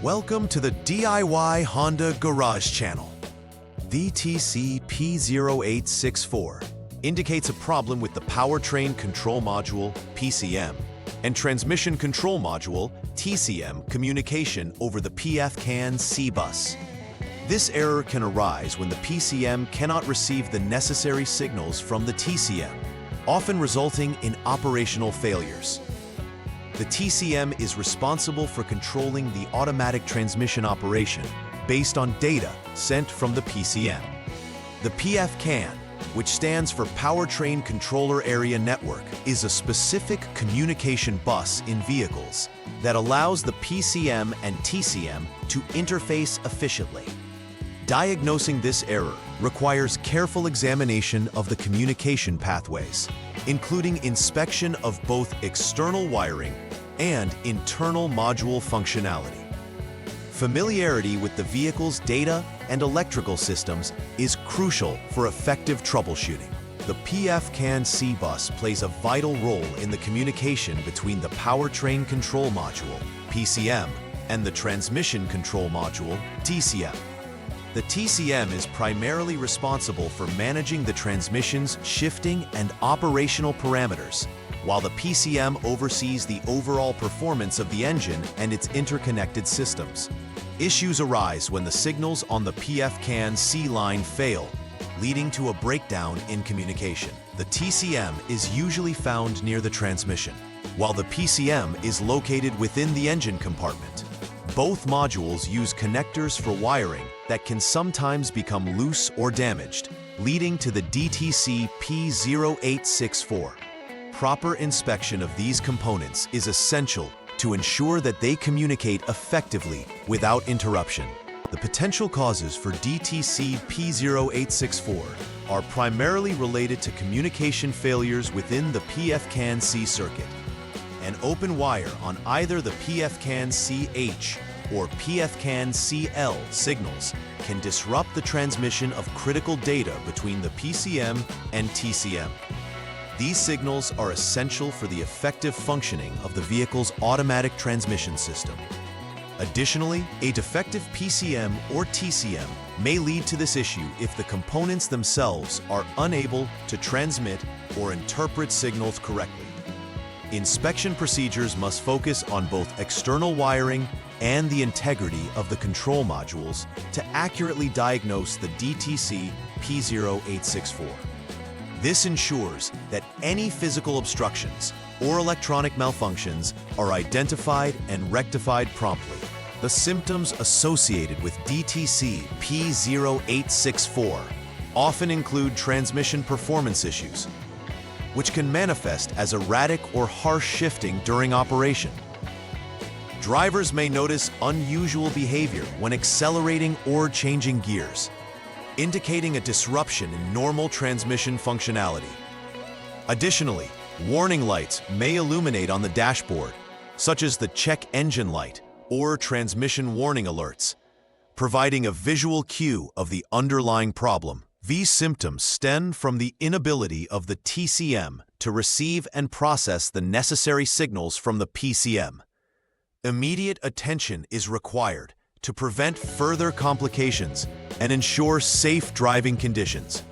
Welcome to the DIY Honda Garage Channel. DTC P0864 indicates a problem with the Powertrain Control Module, PCM, and Transmission Control Module, TCM, communication over the PF-CAN C-bus. This error can arise when the PCM cannot receive the necessary signals from the TCM, often resulting in operational failures. The TCM is responsible for controlling the automatic transmission operation based on data sent from the PCM. The PF-CAN, which stands for Powertrain Controller Area Network, is a specific communication bus in vehicles that allows the PCM and TCM to interface efficiently. Diagnosing this error requires careful examination of the communication pathways, including inspection of both external wiring and internal module functionality. Familiarity with the vehicle's data and electrical systems is crucial for effective troubleshooting. The PF-CAN C-bus plays a vital role in the communication between the Powertrain Control Module, PCM, and the Transmission Control Module, TCM. The TCM is primarily responsible for managing the transmission's shifting and operational parameters, while the PCM oversees the overall performance of the engine and its interconnected systems. Issues arise when the signals on the PF-CAN C line fail, leading to a breakdown in communication. The TCM is usually found near the transmission, while the PCM is located within the engine compartment. Both modules use connectors for wiring that can sometimes become loose or damaged, leading to the DTC P0864. Proper inspection of these components is essential to ensure that they communicate effectively without interruption. The potential causes for DTC P0864 are primarily related to communication failures within the PF-CAN C circuit. An open wire on either the PF-CAN CH or PF-CAN CL signals can disrupt the transmission of critical data between the PCM and TCM. These signals are essential for the effective functioning of the vehicle's automatic transmission system. Additionally, a defective PCM or TCM may lead to this issue if the components themselves are unable to transmit or interpret signals correctly. Inspection procedures must focus on both external wiring and the integrity of the control modules to accurately diagnose the DTC P0864. This ensures that any physical obstructions or electronic malfunctions are identified and rectified promptly. The symptoms associated with DTC P0864 often include transmission performance issues, which can manifest as erratic or harsh shifting during operation. Drivers may notice unusual behavior when accelerating or changing gears, indicating a disruption in normal transmission functionality. Additionally, warning lights may illuminate on the dashboard, such as the check engine light or transmission warning alerts, providing a visual cue of the underlying problem. These symptoms stem from the inability of the TCM to receive and process the necessary signals from the PCM. Immediate attention is required to prevent further complications and ensure safe driving conditions.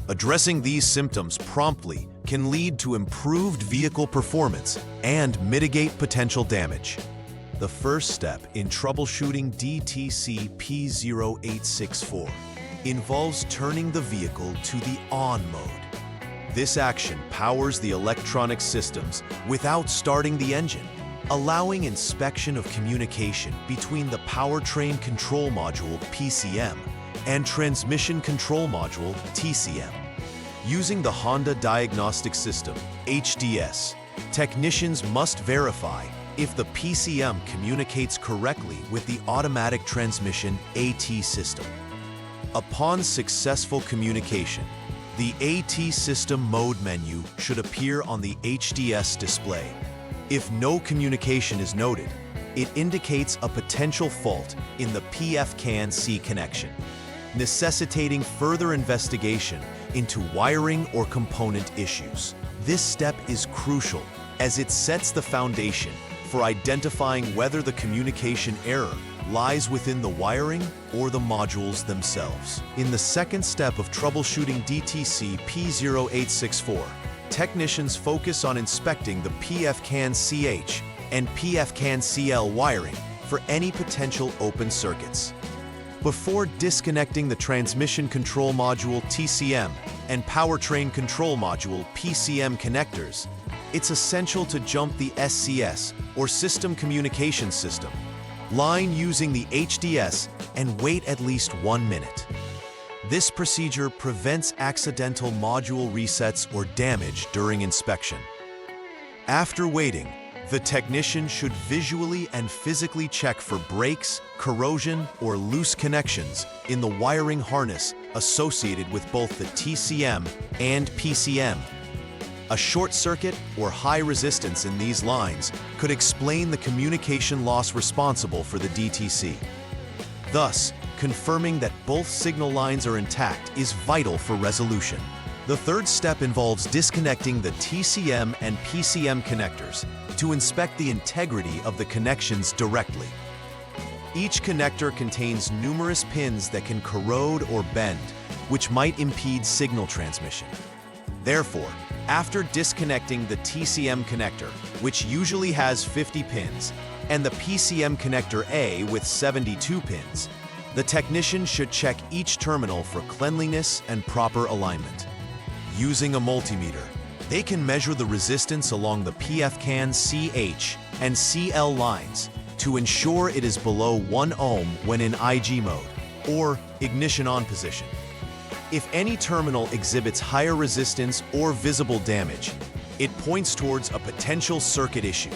Addressing these symptoms promptly can lead to improved vehicle performance and mitigate potential damage. The first step in troubleshooting DTC P0864 involves turning the vehicle to the on mode. This action powers the electronic systems without starting the engine, allowing inspection of communication between the Powertrain Control Module, PCM, and Transmission Control Module, TCM. Using the Honda Diagnostic System, HDS, technicians must verify if the PCM communicates correctly with the Automatic Transmission, AT system. Upon successful communication, the AT system mode menu should appear on the HDS display. If no communication is noted, it indicates a potential fault in the PF-CAN C connection, necessitating further investigation into wiring or component issues. This step is crucial as it sets the foundation for identifying whether the communication error lies within the wiring or the modules themselves. In the second step of troubleshooting DTC P0864, technicians focus on inspecting the PFCAN-CH and PFCAN-CL wiring for any potential open circuits. Before disconnecting the Transmission Control Module TCM and Powertrain Control Module PCM connectors, it's essential to jump the SCS, or System Communication System, line using the HDS and wait at least 1 minute. This procedure prevents accidental module resets or damage during inspection. After waiting, the technician should visually and physically check for breaks, corrosion, or loose connections in the wiring harness associated with both the TCM and PCM. A short circuit or high resistance in these lines could explain the communication loss responsible for the DTC. Thus, confirming that both signal lines are intact is vital for resolution. The third step involves disconnecting the TCM and PCM connectors to inspect the integrity of the connections directly. Each connector contains numerous pins that can corrode or bend, which might impede signal transmission. Therefore, after disconnecting the TCM connector, which usually has 50 pins, and the PCM connector A with 72 pins, the technician should check each terminal for cleanliness and proper alignment. Using a multimeter, they can measure the resistance along the PFCAN-CH and CL lines to ensure it is below 1 ohm when in IG mode, or ignition on position. If any terminal exhibits higher resistance or visible damage, it points towards a potential circuit issue.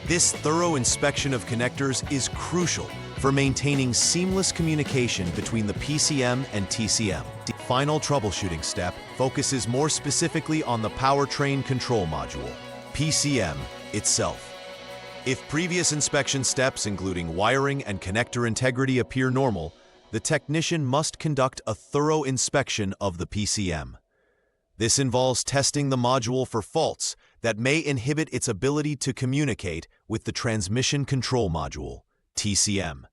This thorough inspection of connectors is crucial for maintaining seamless communication between the PCM and TCM. The final troubleshooting step focuses more specifically on the Powertrain Control Module, PCM, itself. If previous inspection steps, including wiring and connector integrity, appear normal, the technician must conduct a thorough inspection of the PCM. This involves testing the module for faults that may inhibit its ability to communicate with the Transmission Control Module, TCM.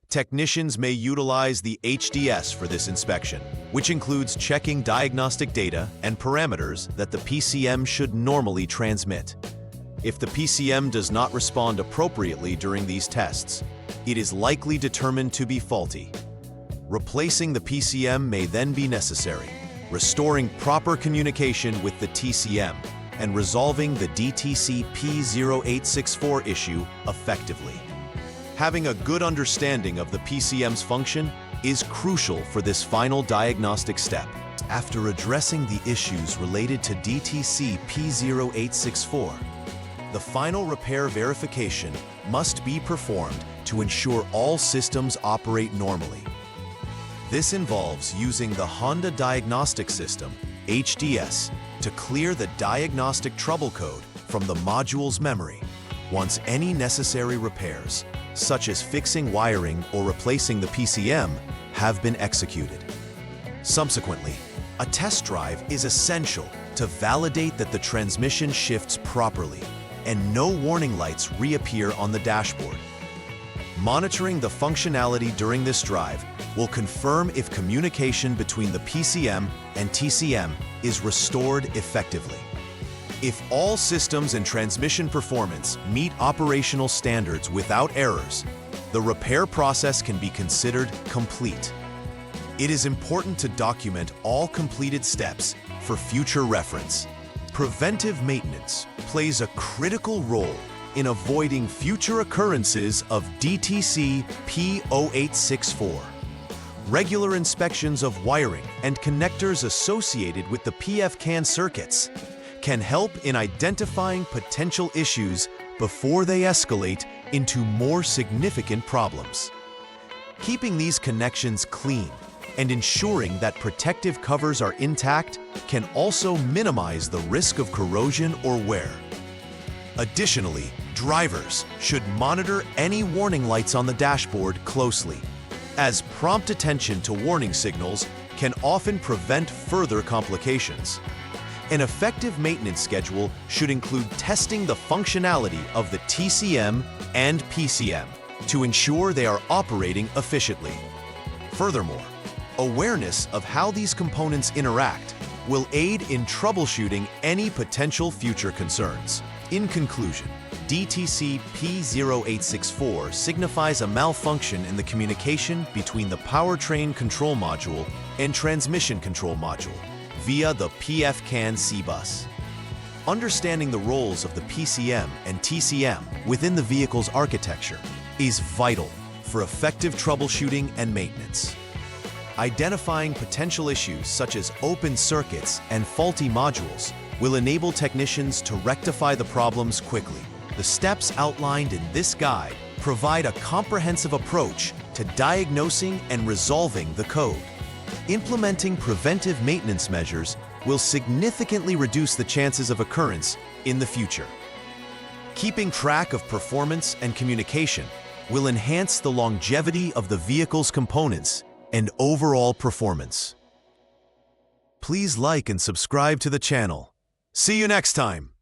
Technicians may utilize the HDS for this inspection, which includes checking diagnostic data and parameters that the PCM should normally transmit. If the PCM does not respond appropriately during these tests, it is likely determined to be faulty. Replacing the PCM may then be necessary, restoring proper communication with the TCM and resolving the DTC P0864 issue effectively. Having a good understanding of the PCM's function is crucial for this final diagnostic step. After addressing the issues related to DTC P0864, the final repair verification must be performed to ensure all systems operate normally. This involves using the Honda Diagnostic System, HDS, to clear the diagnostic trouble code from the module's memory once any necessary repairs, such as fixing wiring or replacing the PCM, have been executed. Subsequently, a test drive is essential to validate that the transmission shifts properly and no warning lights reappear on the dashboard. Monitoring the functionality during this drive will confirm if communication between the PCM and TCM is restored effectively. If all systems and transmission performance meet operational standards without errors, the repair process can be considered complete. It is important to document all completed steps for future reference. Preventive maintenance plays a critical role in avoiding future occurrences of DTC P0864. Regular inspections of wiring and connectors associated with the PFCAN circuits can help in identifying potential issues before they escalate into more significant problems. Keeping these connections clean and ensuring that protective covers are intact can also minimize the risk of corrosion or wear. Additionally, drivers should monitor any warning lights on the dashboard closely, as prompt attention to warning signals can often prevent further complications. An effective maintenance schedule should include testing the functionality of the TCM and PCM to ensure they are operating efficiently. Furthermore, awareness of how these components interact will aid in troubleshooting any potential future concerns. In conclusion, DTC P0864 signifies a malfunction in the communication between the Powertrain Control Module and Transmission Control Module via the PF-CAN C-Bus. Understanding the roles of the PCM and TCM within the vehicle's architecture is vital for effective troubleshooting and maintenance. Identifying potential issues such as open circuits and faulty modules will enable technicians to rectify the problems quickly. The steps outlined in this guide provide a comprehensive approach to diagnosing and resolving the code. Implementing preventive maintenance measures will significantly reduce the chances of occurrence in the future. Keeping track of performance and communication will enhance the longevity of the vehicle's components and overall performance. Please like and subscribe to the channel. See you next time!